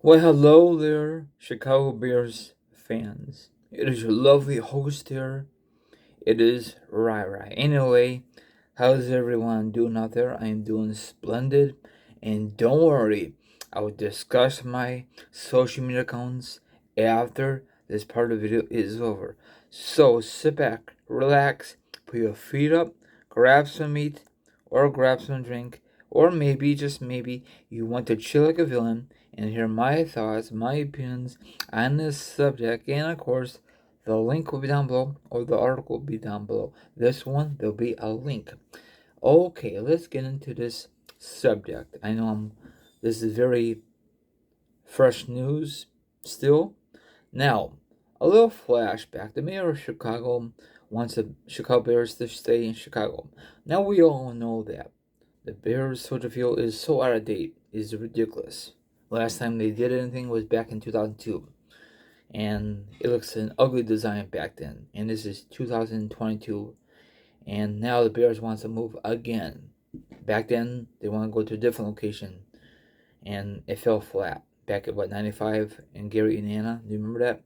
Well, hello there, Chicago Bears fans. It is your lovely host here. It is Rai. Anyway, how's everyone doing out there? I am doing splendid. And don't worry, I will discuss my social media accounts after this part of the video is over. So sit back, relax, put your feet up, grab some meat, or grab some drink, or maybe, just maybe, you want to chill like a villain and hear my thoughts, my opinions on this subject, and of course, the link will be down below, or the article will be down below. This one, there'll be a link. Okay, let's get into this subject. I know this is very fresh news still. Now, a little flashback. The mayor of Chicago wants the Chicago Bears to stay in Chicago. Now we all know that the Bears Soldier Field is so out of date. It's ridiculous. Last time they did anything was back in 2002. And it looks an ugly design back then. And this is 2022. And now the Bears wants to move again. Back then, they want to go to a different location. And it fell flat. Back at 95 in Gary, Indiana. Do you remember that?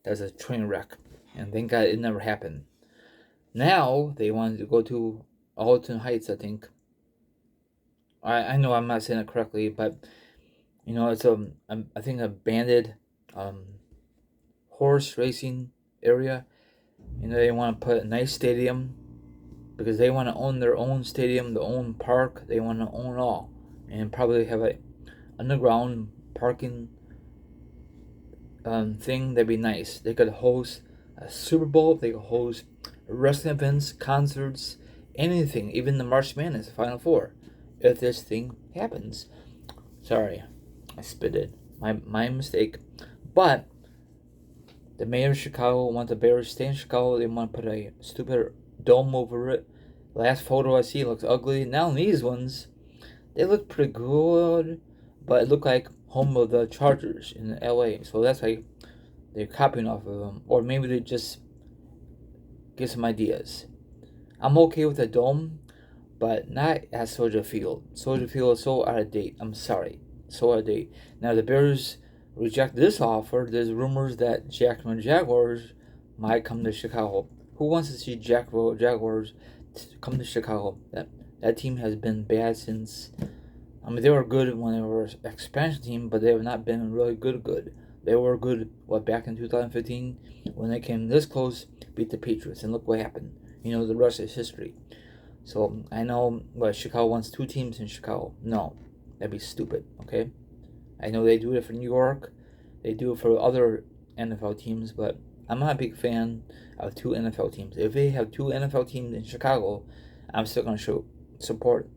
That was a train wreck. And thank God it never happened. Now, they wanted to go to Alton Heights, I think. I know I'm not saying it correctly, but, it's I think a banded horse racing area. They want to put a nice stadium because they want to own their own stadium, their own park. They want to own all, and probably have a underground parking thing. That'd be nice. They could host a Super Bowl. They could host wrestling events, concerts, anything. Even the March Madness, the Final Four, if this thing happens. Sorry, I spitted. My mistake. But the mayor of Chicago wants the Bears to stay in Chicago. They want to put a stupid dome over it. Last photo I see looks ugly. Now these ones, they look pretty good, but it look like home of the Chargers in LA. So that's why they're copying off of them. Or maybe they just get some ideas. I'm okay with the dome, but not at Soldier Field. Soldier Field is so out of date. I'm sorry. So out of date. Now the Bears reject this offer. There's rumors that Jacksonville Jaguars might come to Chicago. Who wants to see Jacksonville Jaguars come to Chicago? That team has been bad since. I mean, they were good when they were an expansion team, but they have not been really good. They were good, back in 2015 when they came this close, beat the Patriots, and look what happened. The rest is history. So I know Chicago wants two teams in Chicago. No, that'd be stupid. Okay, I know they do it for New York, they do it for other NFL teams, but I'm not a big fan of two NFL teams. If they have two NFL teams in Chicago, I'm still gonna support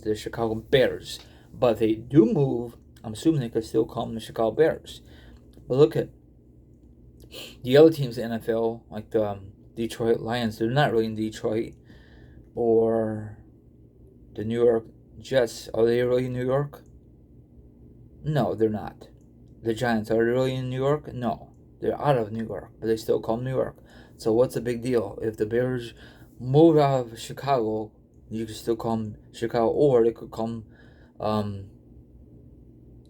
the Chicago Bears. But if they do move, I'm assuming they could still call them the Chicago Bears. But look at the other teams in the NFL, like the Detroit Lions. They're not really in Detroit. Or the New York Jets. Are they really in New York? No, they're not. The Giants, are they really in New York? No. They're out of New York, but they still call them New York. So what's the big deal? If the Bears moved out of Chicago, you could still call them Chicago, or they could call them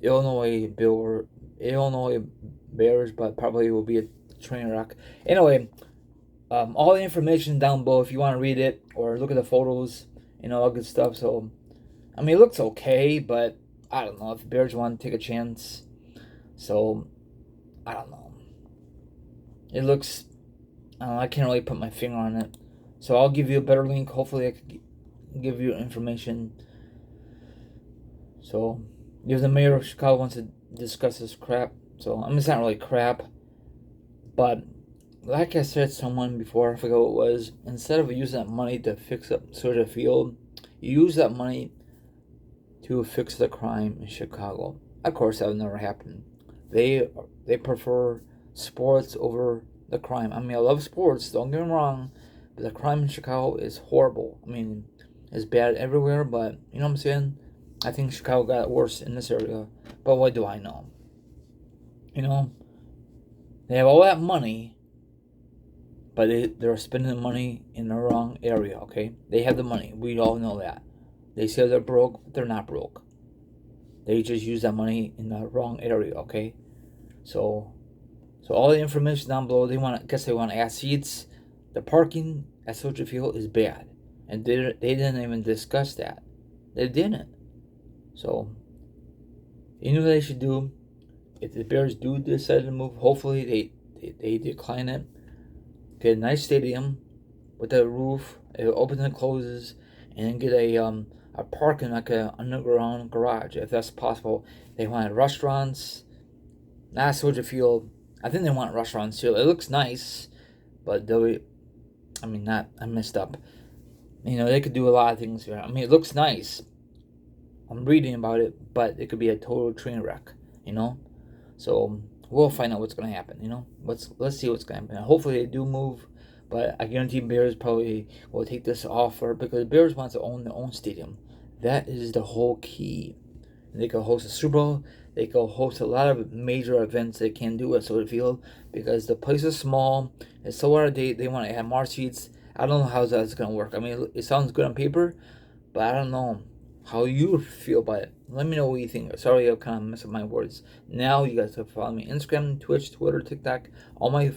Illinois Bears, but probably will be a train wreck. Anyway, all the information down below if you want to read it or look at the photos, all good stuff. So, I mean, it looks okay, but I don't know if the Bears want to take a chance. So, I don't know. It looks, I can't really put my finger on it. So I'll give you a better link. Hopefully I can give you information. So, if the mayor of Chicago wants to discuss this crap, so, I mean, it's not really crap, but like I said to someone before, I forgot what it was, instead of using that money to fix up Soldier Field, you use that money to fix the crime in Chicago. Of course, that would never happen. They prefer sports over the crime. I mean, I love sports, don't get me wrong, but the crime in Chicago is horrible. I mean, it's bad everywhere, but, you know what I'm saying? I think Chicago got worse in this area, but what do I know? They have all that money, but they're spending the money in the wrong area, okay? They have the money. We all know that. They say they're broke, but they're not broke. They just use that money in the wrong area, okay? So all the information down below, they want to add seats. The parking at Soldier Field is bad. And they didn't even discuss that. They didn't. So, you know what they should do? If the Bears do decide to move, hopefully they decline it. Get a nice stadium with a roof. It opens and closes, and then get a parking like an underground garage if that's possible. They want restaurants, not Soldier Field. I think they want restaurants too. It looks nice, but I messed up. They could do a lot of things here. It looks nice. I'm reading about it, but it could be a total train wreck. So we'll find out what's going to happen. Let's see what's going to happen. Hopefully they do move, but I guarantee Bears probably will take this offer because Bears wants to own their own stadium. That is the whole key. They could host a Super Bowl. They could host a lot of major events they can't do at Soldier Field because the place is small. It's so out of date. They want to add more seats. I don't know how that's going to work. It sounds good on paper, but I don't know how you feel about it. Let me know what you think. Sorry, I kind of messed up my words. Now you guys can follow me on Instagram, Twitch, Twitter, TikTok, all my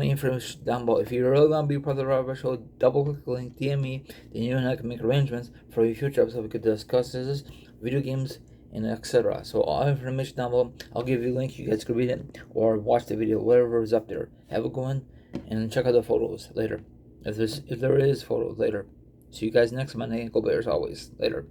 information down below. If you really want to be part of the Robert Show, double click the link, DM me, then you and I can make arrangements for a future episode. We could discuss this, video games, and etc. So all information down below. I'll give you a link. You guys can read it or watch the video, whatever is up there. Have a good one, and check out the photos later. If there is photos later. See you guys next Monday. Go Bears always. Later.